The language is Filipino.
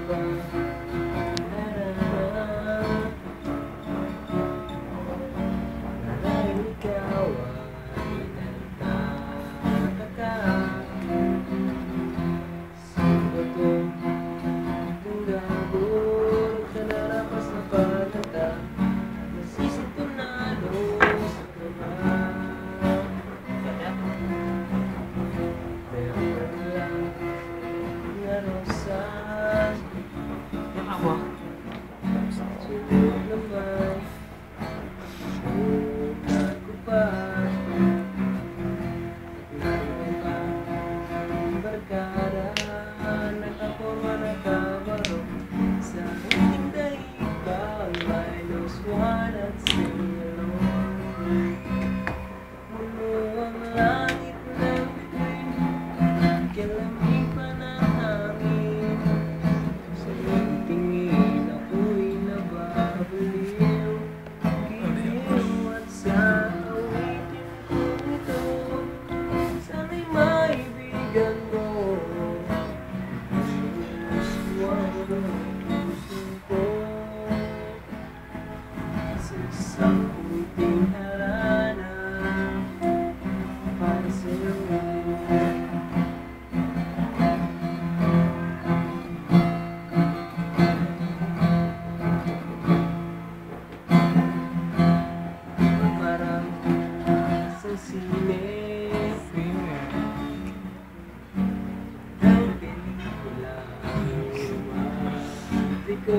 ba? Dahil ikaw ay nagtataka. Sino ba to? Kung gagawin sa narapas na patata, nasisip ko na los ka na. Pero lang nga rosas, sunog naman, sugat ko pa. Naroon pa ang barkada, nakaporma nakabaro, sa ating dahigan ay los one at zero. Mulo ang langit ng bituin, kalamig pa ng hangin. Sa iyong tingin ako'y nababaliw, giliw at sa awitin kong ito, sana'y maibigan mo. Suswang ang puso ko sa isang kunting harana para sa'yo. Parang sa sine, ang pelikula, di ko